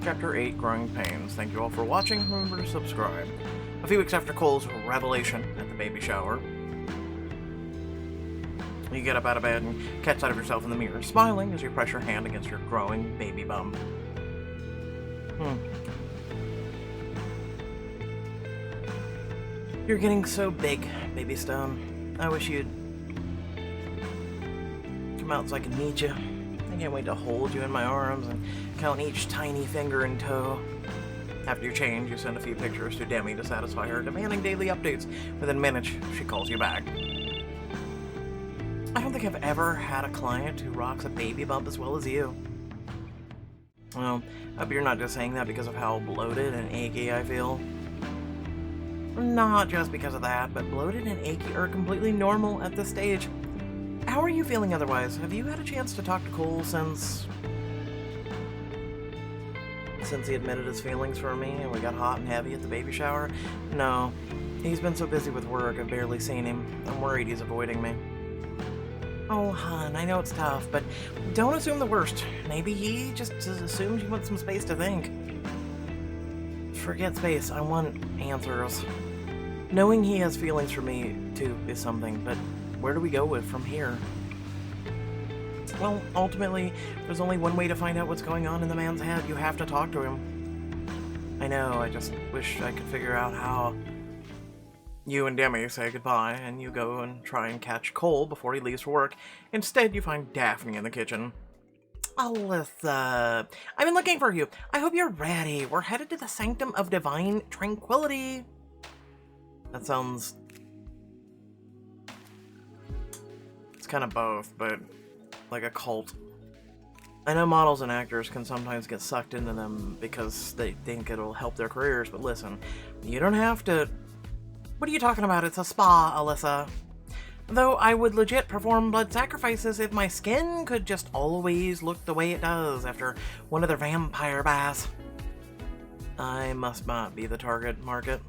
Chapter 8, Growing Pains. Thank you all for watching. Remember to subscribe. A few weeks after Cole's revelation at the baby shower, you get up out of bed and catch sight of yourself in the mirror, smiling as you press your hand against your growing baby bump. You're getting so big, baby stone. I wish you'd come out so I could meet you. I can't wait to hold you in my arms and count each tiny finger and toe. After you change, you send a few pictures to Demi to satisfy her demanding daily updates. Within minutes, she calls you back. I don't think I've ever had a client who rocks a baby bump as well as you. Well, I hope you're not just saying that because of how bloated and achy I feel. Not just because of that, but bloated and achy are completely normal at this stage. How are you feeling otherwise? Have you had a chance to talk to Cole since he admitted his feelings for me and we got hot and heavy at the baby shower? No. He's been so busy with work, I've barely seen him. I'm worried he's avoiding me. Oh, hon, I know it's tough, but don't assume the worst. Maybe he just assumes you want some space to think. Forget space, I want answers. Knowing he has feelings for me, too, is something, but where do we go from here? Well, ultimately, there's only one way to find out what's going on in the man's head. You have to talk to him. I know, I just wish I could figure out how. You and Demi say goodbye, and you go and try and catch Cole before he leaves for work. Instead, you find Daphne in the kitchen. Alyssa, I've been looking for you. I hope you're ready. We're headed to the Sanctum of Divine Tranquility. That sounds... It's kind of both, but like a cult. I know models and actors can sometimes get sucked into them because they think it'll help their careers, but listen, you don't have to... What are you talking about? It's a spa, Alyssa. Though I would legit perform blood sacrifices if my skin could just always look the way it does after one of their vampire baths. I must not be the target market.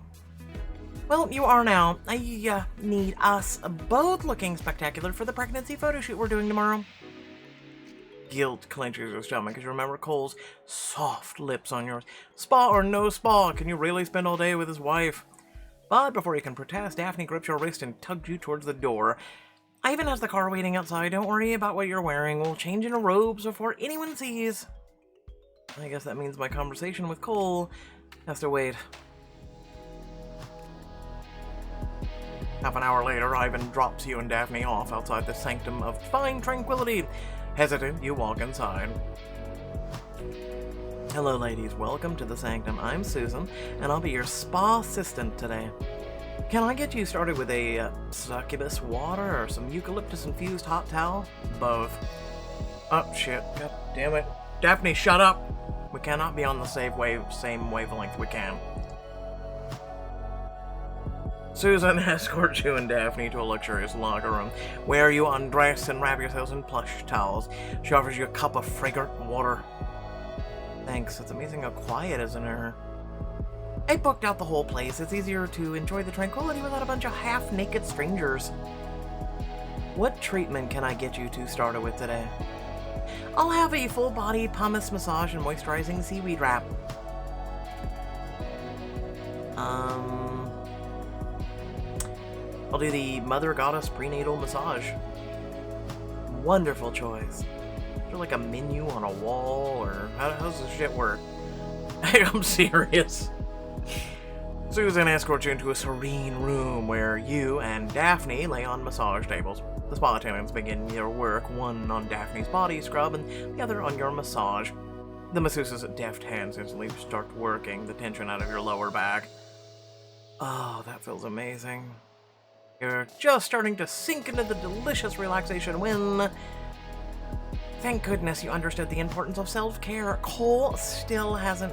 Well, you are now. I need us both looking spectacular for the pregnancy photo shoot we're doing tomorrow. Guilt clenches your stomach as you remember Cole's soft lips on yours. Spa or no spa, can you really spend all day with his wife? But before you can protest, Daphne grips your wrist and tugs you towards the door. Ivan has the car waiting outside. Don't worry about what you're wearing. We'll change into robes before anyone sees. I guess that means my conversation with Cole has to wait. Half an hour later, Ivan drops you and Daphne off outside the Sanctum of Divine Tranquility. Hesitant, you walk inside. Hello, ladies. Welcome to the Sanctum. I'm Susan, and I'll be your spa assistant today. Can I get you started with a succubus water or some eucalyptus-infused hot towel? Both. Oh, shit. God damn it. Daphne, shut up! We cannot be on the same wavelength we can. Susan escorts you and Daphne to a luxurious locker room, where you undress and wrap yourselves in plush towels. She offers you a cup of fragrant water. Thanks, it's amazing how quiet it is in here. I booked out the whole place. It's easier to enjoy the tranquility without a bunch of half-naked strangers. What treatment can I get you two started with today? I'll have a full-body pumice massage and moisturizing seaweed wrap. I'll do the Mother Goddess prenatal massage. Wonderful choice. Is there like a menu on a wall, or how does this shit work? I'm serious. Susan escorts you into a serene room where you and Daphne lay on massage tables. The spa attendants begin their work, one on Daphne's body scrub and the other on your massage. The masseuse's deft hands instantly start working the tension out of your lower back. Oh, that feels amazing. You're just starting to sink into the delicious relaxation when... Thank goodness you understood the importance of self-care. Cole still hasn't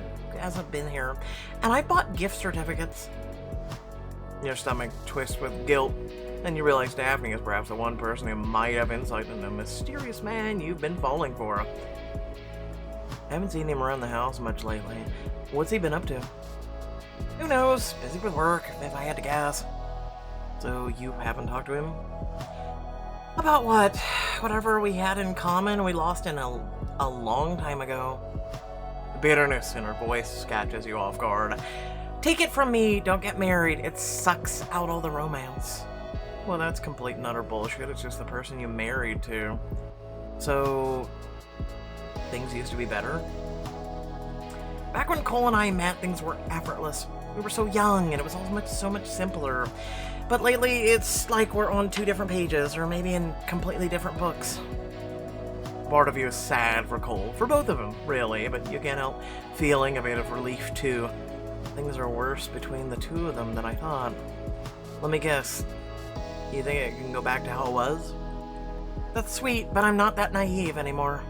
been here, and I bought gift certificates. Your stomach twists with guilt, and you realize Daphne is perhaps the one person who might have insight into the mysterious man you've been falling for. I haven't seen him around the house much lately. What's he been up to? Who knows? Busy with work, if I had to guess. So you haven't talked to him? About what? Whatever we had in common, we lost in a long time ago. bitterness in her voice catches you off guard. Take it from me, don't get married. It sucks out all the romance. Well, that's complete and utter bullshit. It's just the person you married to. So, things used to be better? Back when Cole and I met, things were effortless. We were so young, and it was all so much simpler. But lately, it's like we're on 2 different pages, or maybe in completely different books. Part of you is sad for Cole, for both of them, really, but you can't help feeling a bit of relief, too. Things are worse between the 2 of them than I thought. Let me guess. You think it can go back to how it was? That's sweet, but I'm not that naive anymore.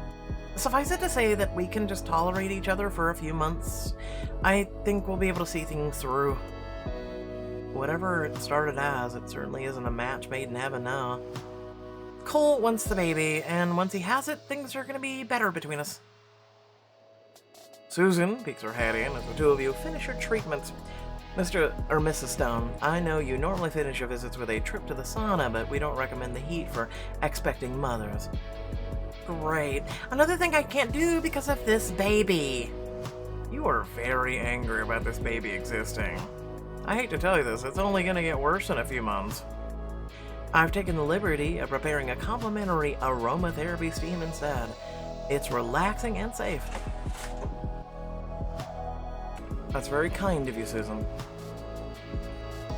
Suffice it to say that we can just tolerate each other for a few months. I think we'll be able to see things through. Whatever it started as, it certainly isn't a match made in heaven now. Cole wants the baby, and once he has it, things are going to be better between us. Susan peeks her head in as the 2 of you finish your treatments. Mr. or Mrs. Stone, I know you normally finish your visits with a trip to the sauna, but we don't recommend the heat for expecting mothers. Great. Another thing I can't do because of this baby. You are very angry about this baby existing. I hate to tell you this, it's only going to get worse in a few months. I've taken the liberty of preparing a complimentary aromatherapy steam instead. It's relaxing and safe. That's very kind of you, Susan.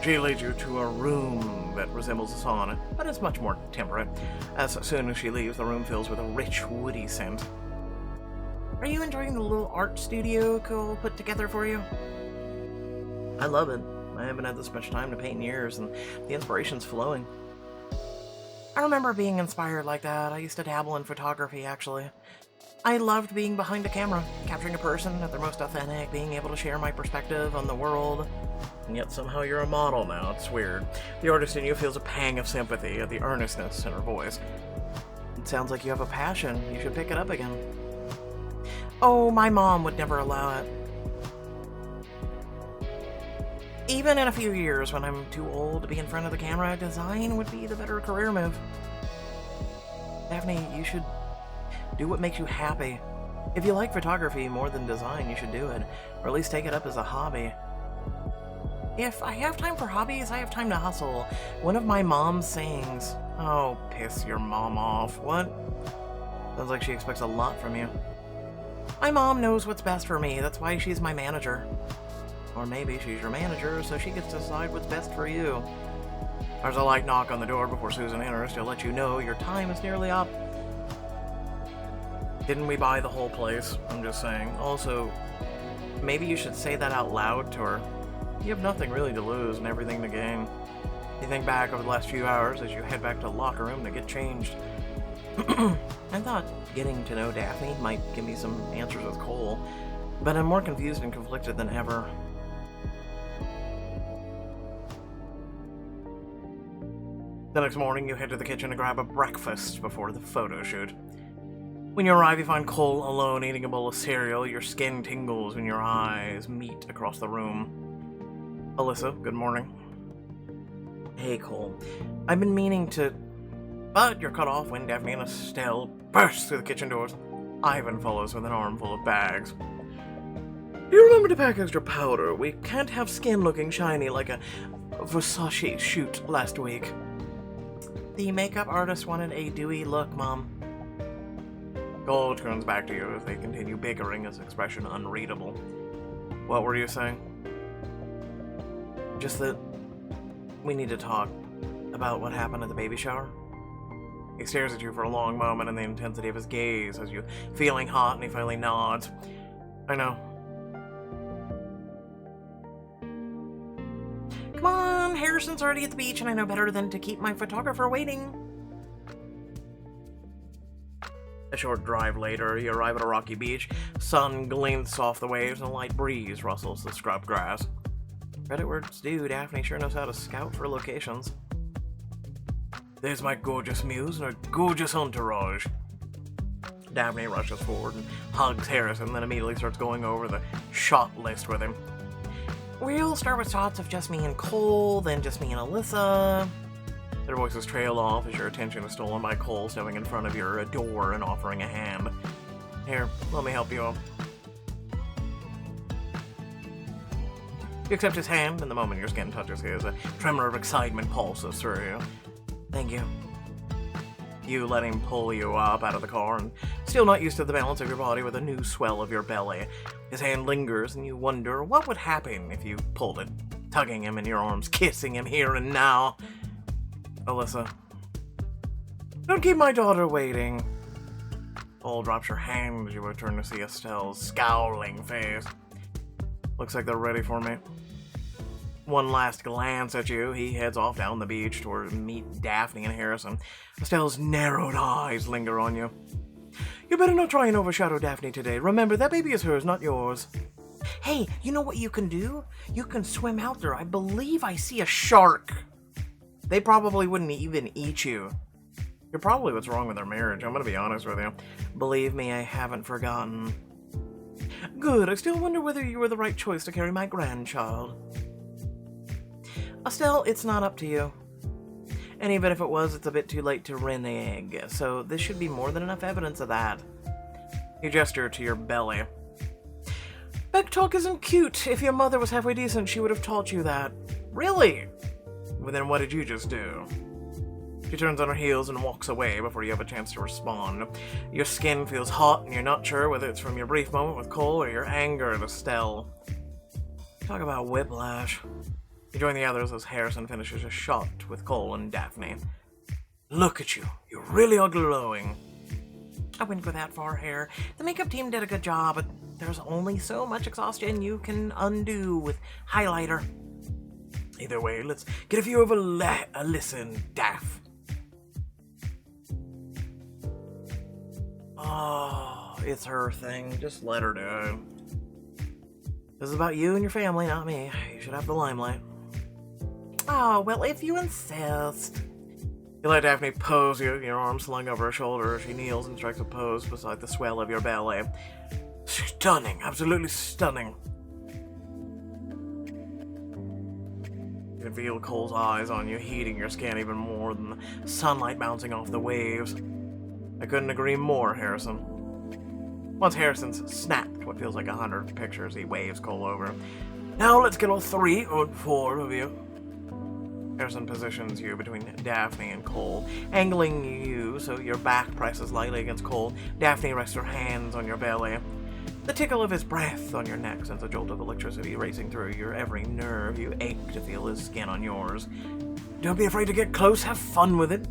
She leads you to a room that resembles a sauna, but is much more temperate. As soon as she leaves, the room fills with a rich, woody scent. Are you enjoying the little art studio Cole put together for you? I love it. I haven't had this much time to paint in years, and the inspiration's flowing. I remember being inspired like that. I used to dabble in photography, actually. I loved being behind a camera, capturing a person at their most authentic, being able to share my perspective on the world. And yet somehow you're a model now. It's weird. The artist in you feels a pang of sympathy at the earnestness in her voice. It sounds like you have a passion. You should pick it up again. Oh, my mom would never allow it. Even in a few years, when I'm too old to be in front of the camera, design would be the better career move. Daphne, you should do what makes you happy. If you like photography more than design, you should do it, or at least take it up as a hobby. If I have time for hobbies, I have time to hustle. One of my mom's sayings. Oh, piss your mom off. What? Sounds like she expects a lot from you. My mom knows what's best for me. That's why she's my manager. Or maybe she's your manager, so she gets to decide what's best for you. There's a light knock on the door before Susan enters to let you know your time is nearly up. Didn't we buy the whole place? I'm just saying. Also, maybe you should say that out loud to her. You have nothing really to lose and everything to gain. You think back over the last few hours as you head back to the locker room to get changed. I thought getting to know Daphne might give me some answers with Cole, but I'm more confused and conflicted than ever. The next morning, you head to the kitchen to grab a breakfast before the photo shoot. When you arrive, you find Cole alone eating a bowl of cereal. Your skin tingles when your eyes meet across the room. Alyssa, good morning. Hey, Cole. I've been meaning to... But you're cut off when Daphne and Estelle burst through the kitchen doors. Ivan follows with an armful of bags. Do you remember to pack extra powder? We can't have skin looking shiny like a Versace shoot last week. The makeup artist wanted a dewy look, Mom. Cole turns back to you as they continue bickering, his expression unreadable. What were you saying? Just that we need to talk about what happened at the baby shower. He stares at you for a long moment in the intensity of his gaze as you feeling hot, and he finally nods. I know. Come on, Harrison's already at the beach, and I know better than to keep my photographer waiting. A short drive later, you arrive at a rocky beach. Sun glints off the waves, and a light breeze rustles the scrub grass. Credit where it's due, Daphne sure knows how to scout for locations. There's my gorgeous muse and her gorgeous entourage. Daphne rushes forward and hugs Harrison, then immediately starts going over the shot list with him. We'll start with shots of just me and Cole, then just me and Alyssa. Their voices trail off as your attention is stolen by Cole stepping in front of your door and offering a hand. Here, let me help you up. You accept his hand, and the moment your skin touches his, a tremor of excitement pulses through you. Thank you. You let him pull you up out of the car, and still not used to the balance of your body with a new swell of your belly. His hand lingers, and you wonder what would happen if you pulled it, tugging him in your arms, kissing him here and now. Alyssa, don't keep my daughter waiting. Cole drops your hand as you return to see Estelle's scowling face. Looks like they're ready for me. One last glance at you, he heads off down the beach to meet Daphne and Harrison. Estelle's narrowed eyes linger on you. You better not try and overshadow Daphne today. Remember, that baby is hers, not yours. Hey, you know what you can do? You can swim out there. I believe I see a shark. They probably wouldn't even eat you. You're probably what's wrong with their marriage, I'm gonna be honest with you. Believe me, I haven't forgotten. Good, I still wonder whether you were the right choice to carry my grandchild. Estelle, it's not up to you. And even if it was, it's a bit too late to renege, so this should be more than enough evidence of that. You gesture to your belly. Back talk isn't cute. If your mother was halfway decent, she would have taught you that. Really? Well, then what did you just do? She turns on her heels and walks away before you have a chance to respond. Your skin feels hot, and you're not sure whether it's from your brief moment with Cole or your anger at Estelle. Talk about whiplash. You join the others as Harrison finishes a shot with Cole and Daphne. Look at you. You really are glowing. I wouldn't go that far, Hare. The makeup team did a good job, but there's only so much exhaustion you can undo with highlighter. Either way, let's get a view of a listen, Daff. Oh, it's her thing. Just let her do it. This is about you and your family, not me. You should have the limelight. Oh, well, if you insist. You let Daphne pose you, your arms slung over her shoulder. She kneels and strikes a pose beside the swell of your belly. Stunning, absolutely stunning. You can feel Cole's eyes on you, heating your skin even more than the sunlight bouncing off the waves. I couldn't agree more, Harrison. Once Harrison's snapped what feels like 100 pictures, he waves Cole over. Now let's get all 3 or 4 of you. Harrison positions you between Daphne and Cole, angling you so your back presses lightly against Cole. Daphne rests her hands on your belly. The tickle of his breath on your neck sends a jolt of electricity racing through your every nerve. You ache to feel his skin on yours. Don't be afraid to get close, have fun with it.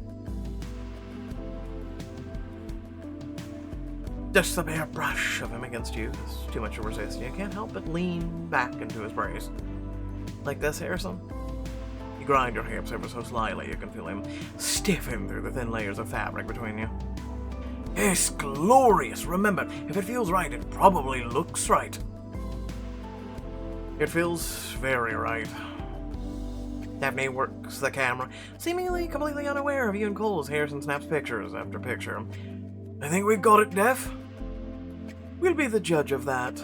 Just the bare brush of him against you is too much to resist. You can't help but lean back into his brace. Like this, Harrison? You grind your hips ever so slightly. You can feel him stiffen through the thin layers of fabric between you. It's glorious. Remember, if it feels right, it probably looks right. It feels very right. Daphne works the camera, seemingly completely unaware of you and Cole as Harrison snaps pictures after picture. I think we've got it, Daph. We'll be the judge of that.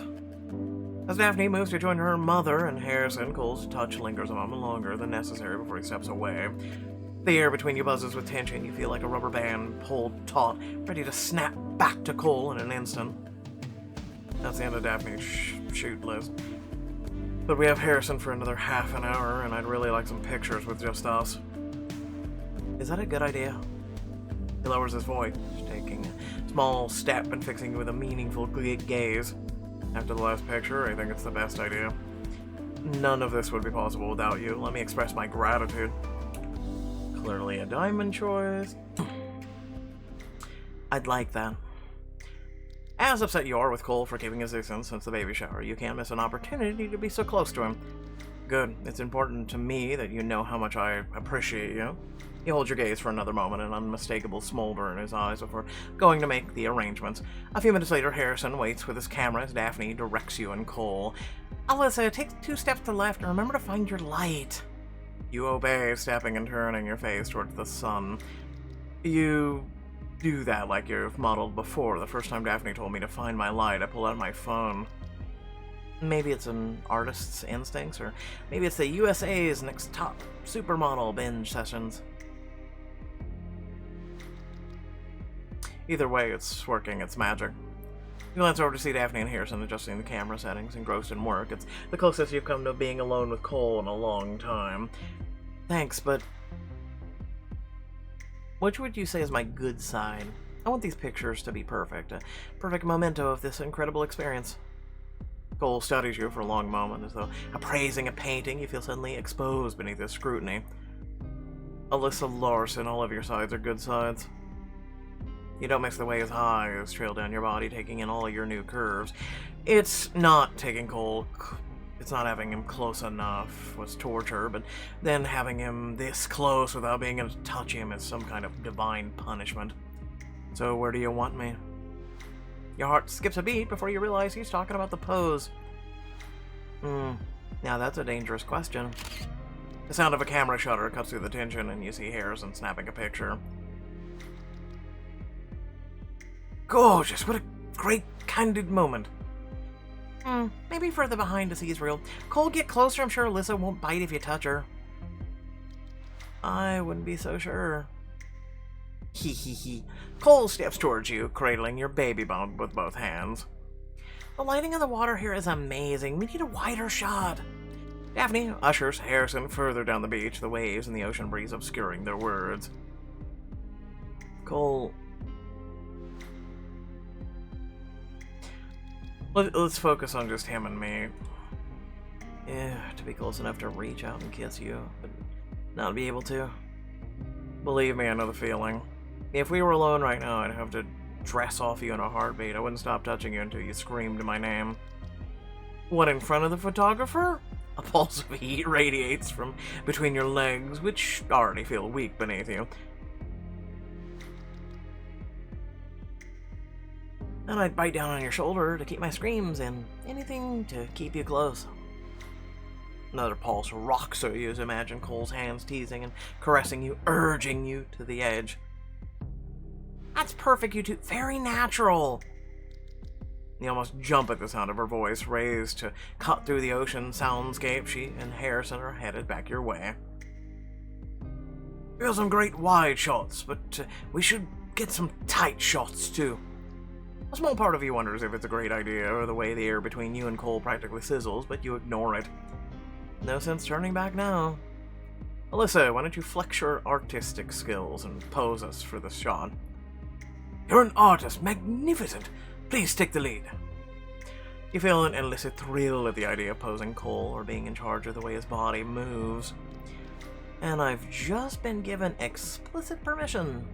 As Daphne moves to join her mother and Harrison, Cole's touch lingers a moment longer than necessary before he steps away. The air between you buzzes with tension. You feel like a rubber band pulled taut, ready to snap back to Cole in an instant. That's the end of Daphne's shoot list. But we have Harrison for another half an hour, and I'd really like some pictures with just us. Is that a good idea? He lowers his voice, taking a small step and fixing you with a meaningful gaze. After the last picture, I think it's the best idea. None of this would be possible without you. Let me express my gratitude. Clearly a diamond choice. I'd like that. As upset you are with Cole for keeping his distance since the baby shower, you can't miss an opportunity to be so close to him. Good. It's important to me that you know how much I appreciate you. He holds your gaze for another moment, an unmistakable smolder in his eyes before going to make the arrangements. A few minutes later, Harrison waits with his camera as Daphne directs you and Cole. Alyssa, take 2 steps to the left and remember to find your light. You obey, stepping and turning your face towards the sun. You do that like you've modeled before. The first time Daphne told me to find my light, I pulled out my phone. Maybe it's an artist's instincts, or maybe it's the USA's next top supermodel binge sessions. Either way, it's working its magic. You glance over to see Daphne and Harrison adjusting the camera settings, engrossed in work. It's the closest you've come to being alone with Cole in a long time. Thanks, but which would you say is my good side? I want these pictures to be perfect, a perfect memento of this incredible experience. Cole studies you for a long moment, as though appraising a painting. You feel suddenly exposed beneath his scrutiny. Alyssa Larson, all of your sides are good sides. You don't miss the way his eyes trail down your body, taking in all your new curves. It's not taking Cole. It's not having him close enough was torture, but then having him this close without being able to touch him is some kind of divine punishment. So where do you want me? Your heart skips a beat before you realize he's talking about the pose. Now that's a dangerous question. The sound of a camera shutter cuts through the tension, and you see Harrison snapping a picture. Gorgeous! What a great, candid moment. Maybe further behind to see is real. Cole, get closer. I'm sure Alyssa won't bite if you touch her. I wouldn't be so sure. Hee hee hee. Cole steps towards you, cradling your baby bump with both hands. The lighting of the water here is amazing. We need a wider shot. Daphne ushers Harrison further down the beach, the waves and the ocean breeze obscuring their words. Cole... Let's focus on just him and me. Yeah, to be close enough to reach out and kiss you, but not be able to. Believe me, I know the feeling. If we were alone right now, I'd have to dress off you in a heartbeat. I wouldn't stop touching you until you screamed my name. What, in front of the photographer? A pulse of heat radiates from between your legs, which already feel weak beneath you. And I'd bite down on your shoulder to keep my screams in. Anything to keep you close. Another pulse rocks through you as imagine Cole's hands teasing and caressing you, urging you to the edge. That's perfect, you two. Very natural. You almost jump at the sound of her voice, raised to cut through the ocean soundscape. She and Harrison are headed back your way. We got some great wide shots, but we should get some tight shots too. A small part of you wonders if it's a great idea, or the way the air between you and Cole practically sizzles, but you ignore it. No sense turning back now. Alyssa, why don't you flex your artistic skills and pose us for this shot? You're an artist. Magnificent. Please take the lead. You feel an illicit thrill at the idea of posing Cole or being in charge of the way his body moves. And I've just been given explicit permission.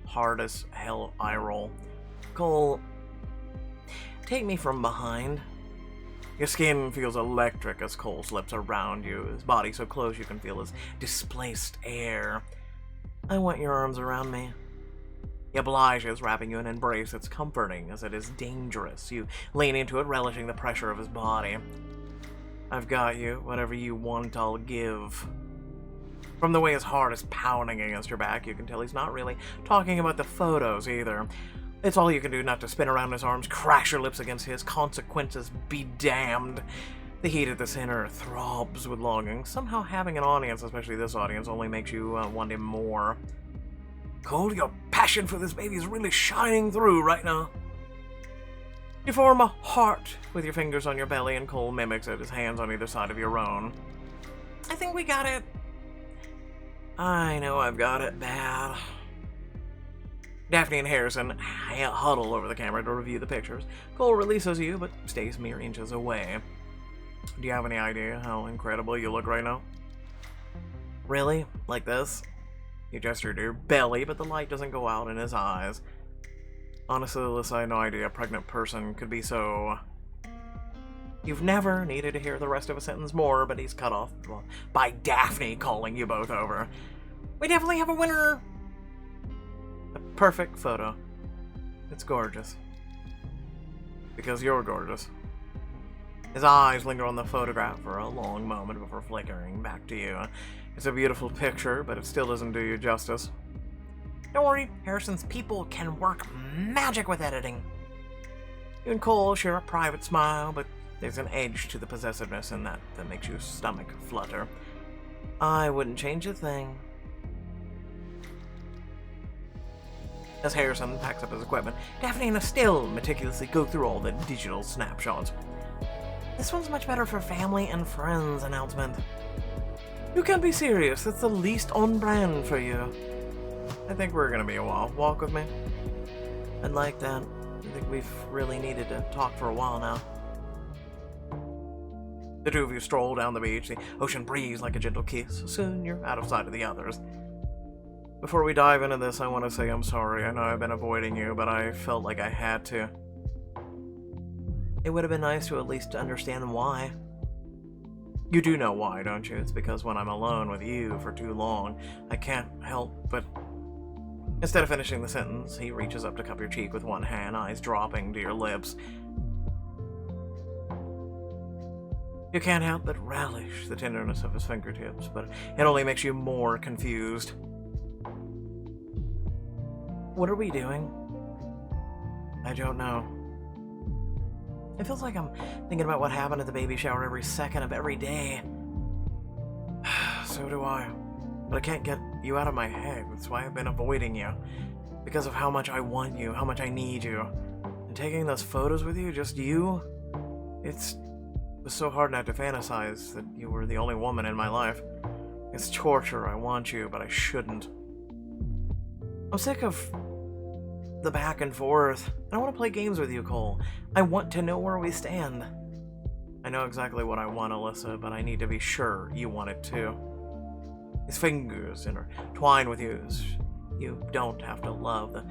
Hard as hell eye roll. Cole, take me from behind. Your skin feels electric as Cole slips around you, his body so close you can feel his displaced air. I want your arms around me. He obliges, wrapping you in an embrace that's comforting as it is dangerous. You lean into it, relishing the pressure of his body. I've got you. Whatever you want, I'll give. From the way his heart is pounding against your back, you can tell he's not really talking about the photos either. It's all you can do not to spin around his arms, crash your lips against his, consequences be damned. The heat at the center throbs with longing. Somehow having an audience, especially this audience, only makes you want him more. Cole, your passion for this baby is really shining through right now. You form a heart with your fingers on your belly, and Cole mimics it, his hands on either side of your own. I think we got it. I know I've got it bad. Daphne and Harrison huddle over the camera to review the pictures. Cole releases you, but stays mere inches away. Do you have any idea how incredible you look right now? Really? Like this? You gesture to your belly, but the light doesn't go out in his eyes. Honestly, Alyssa, I had no idea a pregnant person could be so... You've never needed to hear the rest of a sentence more, but he's cut off by Daphne calling you both over. We definitely have a winner! A perfect photo. It's gorgeous. Because you're gorgeous. His eyes linger on the photograph for a long moment before flickering back to you. It's a beautiful picture, but it still doesn't do you justice. Don't worry, Harrison's people can work magic with editing. You and Cole share a private smile, but there's an edge to the possessiveness in that makes your stomach flutter. I wouldn't change a thing. As Harrison packs up his equipment, Daphne and Estelle meticulously go through all the digital snapshots. This one's much better for family and friends announcement. You can't be serious, that's the least on brand for you. I think we're gonna be a while. Walk with me? I'd like that. I think we've really needed to talk for a while now. The two of you stroll down the beach, the ocean breeze like a gentle kiss. Soon you're out of sight of the others. Before we dive into this, I want to say I'm sorry. I know I've been avoiding you, but I felt like I had to. It would have been nice to at least understand why. You do know why, don't you? It's because when I'm alone with you for too long, I can't help but... Instead of finishing the sentence, he reaches up to cup your cheek with one hand, eyes dropping to your lips. You can't help but relish the tenderness of his fingertips, but it only makes you more confused. What are we doing? I don't know. It feels like I'm thinking about what happened at the baby shower every second of every day. So do I. But I can't get you out of my head. That's why I've been avoiding you. Because of how much I want you, how much I need you. And taking those photos with you, just you, it was so hard not to fantasize that you were the only woman in my life. It's torture. I want you, but I shouldn't. I'm sick of the back and forth. I want to play games with you, Cole. I want to know where we stand. I know exactly what I want, Alyssa, but I need to be sure you want it too. His fingers intertwine with yours. You don't have to love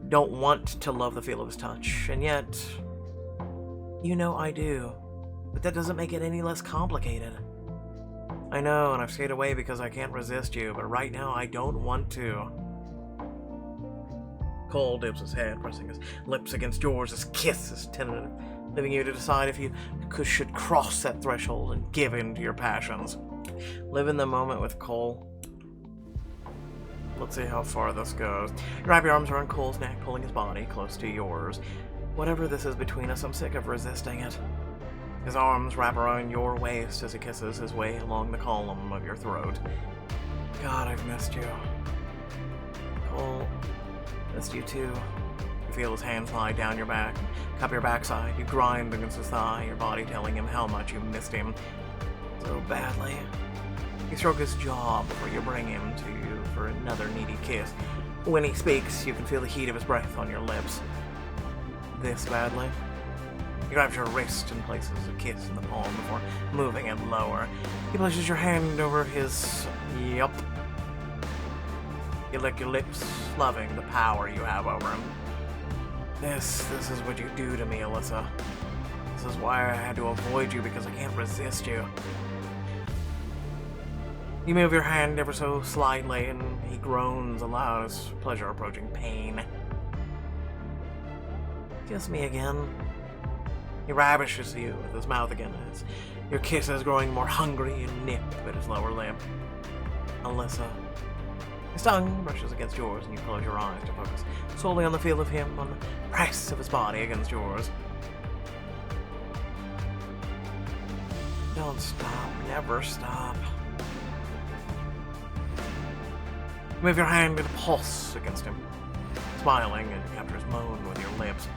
don't want to love the feel of his touch, and yet, you know I do. But that doesn't make it any less complicated. I know, and I've stayed away because I can't resist you, but right now I don't want to. Cole dips his head, pressing his lips against yours. His kiss is tentative, leaving you to decide if you should cross that threshold and give in to your passions. Live in the moment with Cole. Let's see how far this goes. You wrap your arms around Cole's neck, pulling his body close to yours. Whatever this is between us, I'm sick of resisting it. His arms wrap around your waist as he kisses his way along the column of your throat. God, I've missed you. Cole, missed you too. You feel his hand slide down your back, cup your backside. You grind against his thigh, your body telling him how much you missed him so badly. You stroke his jaw before you bring him to you for another needy kiss. When he speaks, you can feel the heat of his breath on your lips. This badly? He grabs your wrist and places a kiss in the palm before moving it lower. He places your hand over his... Yup. You lick your lips, loving the power you have over him. This is what you do to me, Alyssa. This is why I had to avoid you, because I can't resist you. You move your hand ever so slightly, and he groans aloud as pleasure approaching pain. Kiss me again. He ravishes you with his mouth again as your kiss is growing more hungry and nip at his lower lip. Alyssa. His tongue brushes against yours and you close your eyes to focus solely on the feel of him, on the press of his body against yours. Don't stop. Never stop. Move your hand and pulse against him, smiling, and you capture his moan with your lips.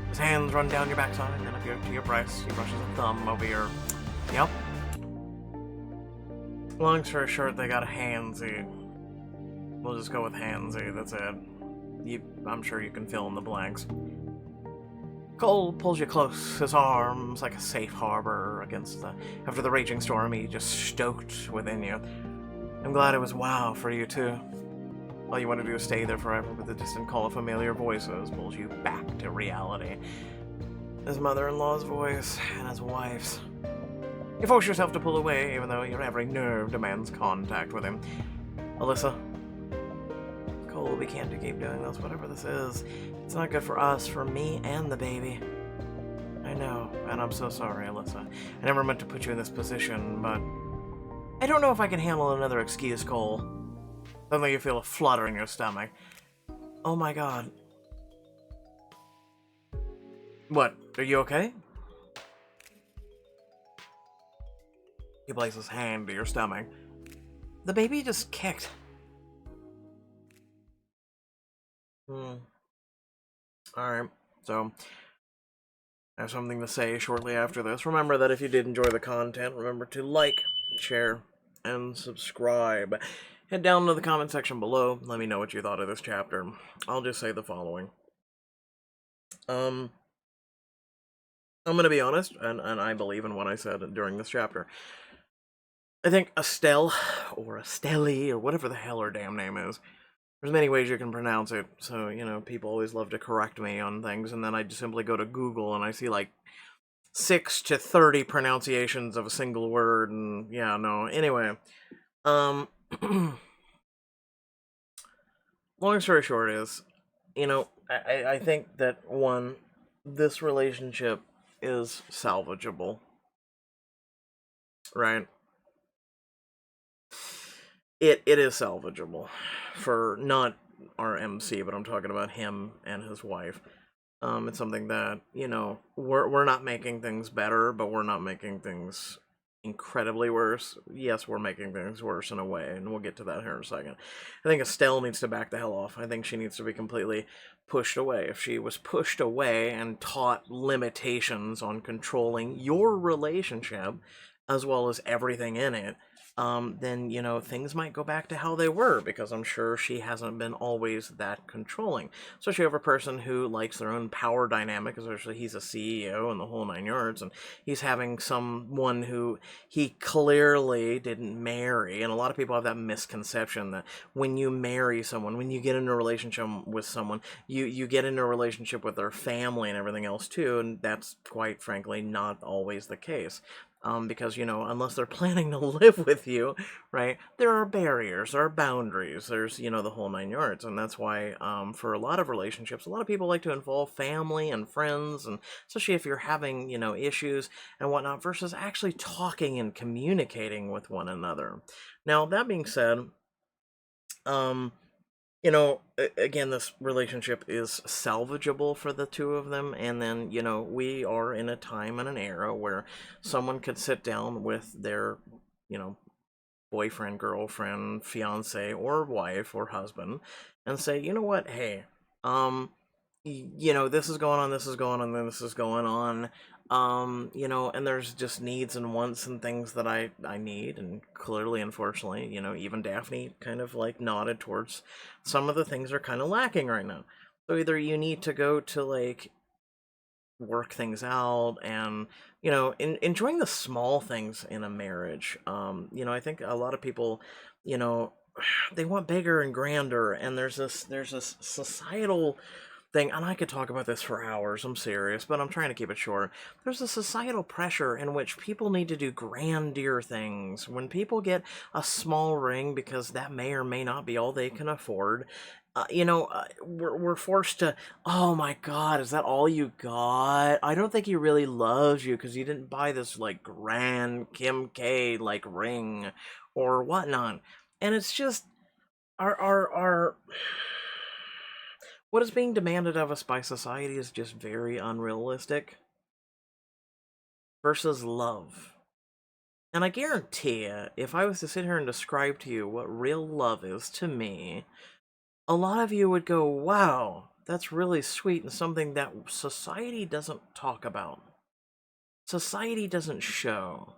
His hands run down your backside and up to your breast. He brushes a thumb over your... Yep. Long story short, they got a handsy. We'll just go with handsy, that's it. I'm sure you can fill in the blanks. Cole pulls you close, his arms like a safe harbor after the raging storm he just stoked within you. I'm glad it was wow for you too. All you want to do is stay there forever, but the distant call of familiar voices pulls you back to reality. His mother-in-law's voice and his wife's. You force yourself to pull away, even though your every nerve demands contact with him. Alyssa. Cole, we can't keep doing this, whatever this is. It's not good for us, for me, and the baby. I know, and I'm so sorry, Alyssa. I never meant to put you in this position, but... I don't know if I can handle another excuse, Cole. Suddenly you feel a flutter in your stomach. Oh my god. What? Are you okay? He places his hand to your stomach. The baby just kicked. Hmm. Alright, so I have something to say shortly after this. Remember that if you did enjoy the content, remember to like, share, and subscribe. Head down to the comment section below. Let me know what you thought of this chapter. I'll just say the following. Um, I'm gonna be honest, and I believe in what I said during this chapter. I think Estelle, or Estelli, or whatever the hell her damn name is. There's many ways you can pronounce it, so, people always love to correct me on things, and then I just simply go to Google and I see, like, 6 to 30 pronunciations of a single word, and yeah, no. Anyway, um, long story short is, I think that, one, this relationship is salvageable, right? It is salvageable for not our MC, but I'm talking about him and his wife. It's something that, we're not making things better, but we're not making things incredibly worse. Yes, we're making things worse in a way, and we'll get to that here in a second. I think Estelle needs to back the hell off. I think she needs to be completely pushed away. If she was pushed away and taught limitations on controlling your relationship, as well as everything in it, then, things might go back to how they were, because I'm sure she hasn't been always that controlling. Especially over a person who likes their own power dynamic, especially he's a CEO and the whole nine yards, and he's having someone who he clearly didn't marry. And a lot of people have that misconception that when you marry someone, when you get into a relationship with someone, you get into a relationship with their family and everything else too, and that's quite frankly not always the case. Because, unless they're planning to live with you, right, there are barriers, there are boundaries, there's, the whole nine yards. And that's why, for a lot of relationships, a lot of people like to involve family and friends, and especially if you're having, issues and whatnot, versus actually talking and communicating with one another. Now, that being said, um, again, this relationship is salvageable for the two of them, and then, we are in a time and an era where someone could sit down with their, you know, boyfriend, girlfriend, fiance, or wife or husband and say, you know what, hey, um, this is going on, this is going on, this is going on. And there's just needs and wants and things that I need, and clearly, unfortunately, even Daphne kind of like nodded towards some of the things are kind of lacking right now. So either you need to go to like work things out, and enjoying the small things in a marriage. I think a lot of people, you know they want bigger and grander, and there's this societal thing, and I could talk about this for hours, I'm serious, but I'm trying to keep it short. There's a societal pressure in which people need to do grandeur things. When people get a small ring because that may or may not be all they can afford, we're forced to, oh my god, is that all you got? I don't think he really loves you because you didn't buy this, like, grand Kim K, like, ring or whatnot. And it's just, our what is being demanded of us by society is just very unrealistic versus love. And I guarantee you, if I was to sit here and describe to you what real love is to me, a lot of you would go, wow, that's really sweet, and something that society doesn't talk about. Society doesn't show.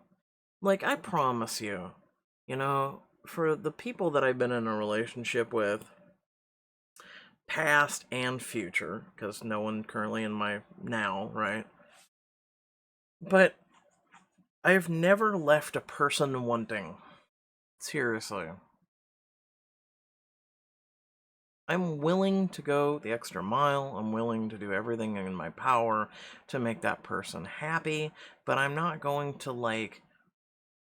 Like, I promise you, for the people that I've been in a relationship with, past and future, because no one currently in my now, right? But I've never left a person wanting. Seriously. I'm willing to go the extra mile. I'm willing to do everything in my power to make that person happy, but I'm not going to, like,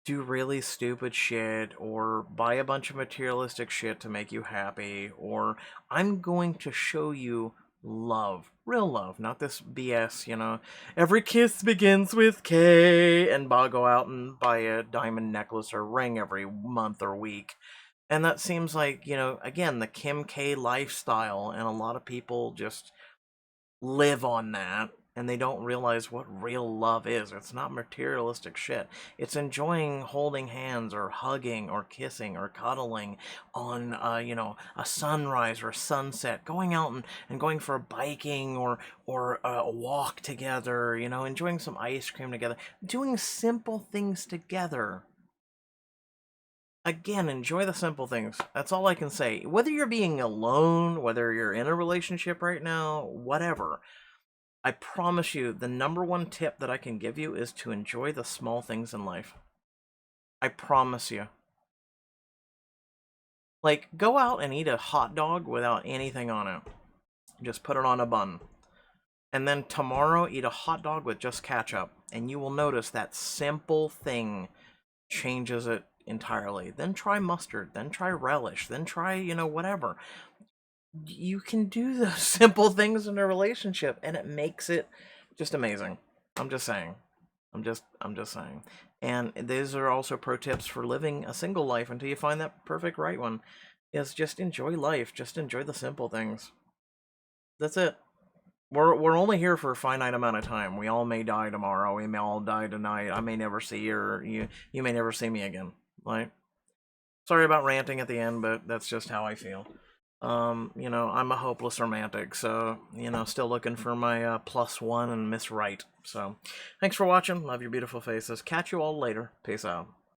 do really stupid shit or buy a bunch of materialistic shit to make you happy, or I'm going to show you love. Real love, not this BS, Every kiss begins with K, and go out and buy a diamond necklace or ring every month or week. And that seems like, again, the Kim K lifestyle, and a lot of people just live on that. and they don't realize what real love is. It's not materialistic shit. It's enjoying holding hands or hugging or kissing or cuddling on, a sunrise or a sunset, going out and going for biking or a walk together, enjoying some ice cream together, doing simple things together. Again, enjoy the simple things. That's all I can say. Whether you're being alone, whether you're in a relationship right now, whatever, I promise you the number one tip that I can give you is to enjoy the small things in life. I promise you. Like, go out and eat a hot dog without anything on it. Just put it on a bun. And then tomorrow, eat a hot dog with just ketchup. And you will notice that simple thing changes it entirely. Then try mustard. Then try relish. Then try, whatever. You can do those simple things in a relationship, and it makes it just amazing. I'm just saying. I'm just saying. And these are also pro tips for living a single life until you find that perfect right one. Is just enjoy life. Just enjoy the simple things. That's it. We're only here for a finite amount of time. We all may die tomorrow. We may all die tonight. I may never see you, or you may never see me again. Like, sorry about ranting at the end, but that's just how I feel. I'm a hopeless romantic, so, still looking for my +1 and Miss Right. So, thanks for watching. Love your beautiful faces. Catch you all later. Peace out.